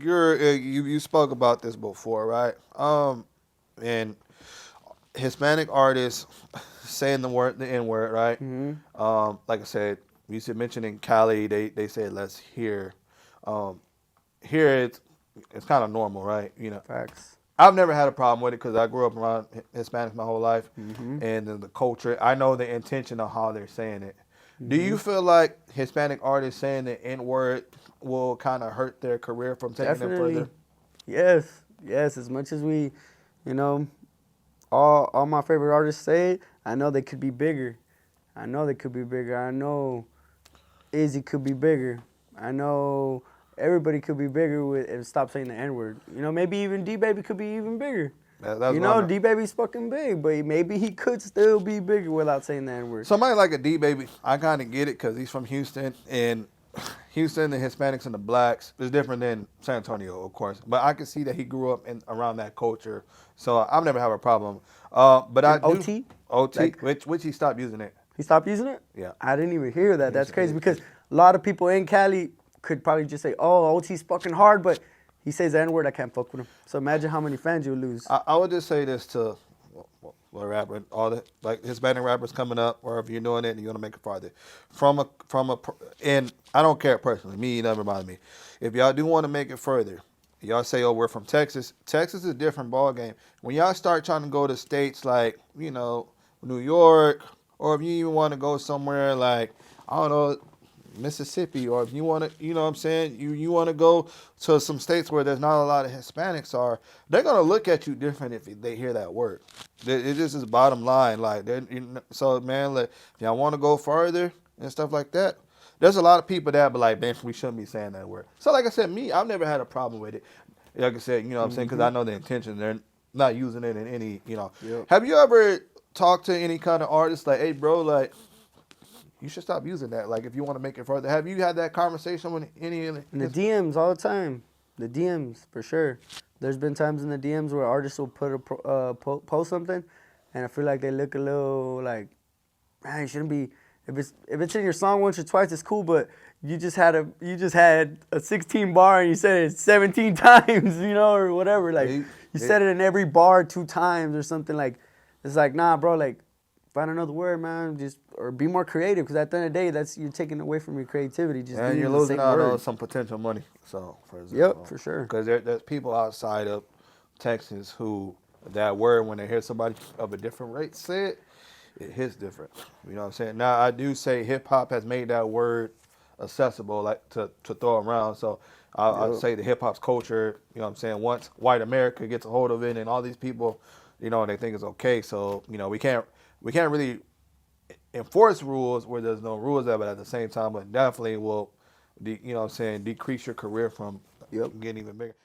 you spoke about this before, right? And Hispanic artists saying the N word, right? Like I said, you said mentioned in Cali, they said let's hear. Um, Here it's kind of normal, right? Facts. I've never had a problem with it because I grew up around Hispanics my whole life, Mm-hmm. and then the culture. I know the intention of how they're saying it. Do Mm-hmm. you feel like Hispanic artists saying the N word will kind of hurt their career from taking them Definitely. further? Yes. Yes. As much as we, you know, all my favorite artists say it, I know they could be bigger. I know they could be bigger. I know Izzy could be bigger. I know everybody could be bigger with and stop saying the N word. Maybe even D Baby could be even bigger. That's what I'm. D Baby's fucking big, but maybe he could still be bigger without saying the N word. Somebody like a D Baby, I kind of get it because he's from Houston, and Houston, the Hispanics and the blacks is different than San Antonio, of course. But I can see that he grew up in around that culture, so I've never had a problem. But I And do OT, OT, like which he stopped using it. he stopped using it. Yeah. I didn't even hear that. That's crazy He- because a lot of people in Cali could probably just say, "Oh, OT's fucking hard," but he says the N word. I can't fuck with him. So imagine how many fans you lose. I would just say this to rapper, all the like Hispanic rappers coming up, or if you're doing it and you want to make it farther, and I don't care personally. Me, it never bothers me. If y'all do want to make it further, y'all say, "Oh, we're from Texas." Texas is a different ball game. When y'all start trying to go to states like New York, or if you even want to go somewhere like I don't know, Mississippi, or if you want to, you know what I'm saying, you want to go to some states where there's not a lot of Hispanics they're going to look at you different if they hear that word. It just is bottom line. Like, so man, like, if y'all want to go further and stuff like that, there's a lot of people that be like, man, we shouldn't be saying that word. So like I said, I've never had a problem with it. Like I said, you know what I'm saying, because I know the intention. They're not using it in any. Yep. Have you ever talked to any kind of artist like, hey, bro, like, you should stop using that. Like, if you want to make it further, have you had that conversation with any? In the DMs all the time. The DMs for sure. There's been times in the DMs where artists will put post something, and I feel like they look a little like, man, you shouldn't be. If it's in your song once or twice, it's cool. But you just had a 16 bar and you said it 17 times, or whatever. Like you said it in every bar 2 times or something. Like it's like, nah, bro. Like find another word, man. Or be more creative, because at the end of the day, you're taking away from your creativity. Just and you're losing out on some potential money. So, for example, yep, for sure. Because there's people outside of Texas who that word, when they hear somebody of a different race say it hits different. You know what I'm saying? Now I do say hip hop has made that word accessible, like to throw around. So I'll say the hip hop's culture. You know what I'm saying? Once white America gets a hold of it, and all these people, they think it's okay. So we can't really enforce rules where there's no rules there, but at the same time, it definitely will, decrease your career from getting even bigger.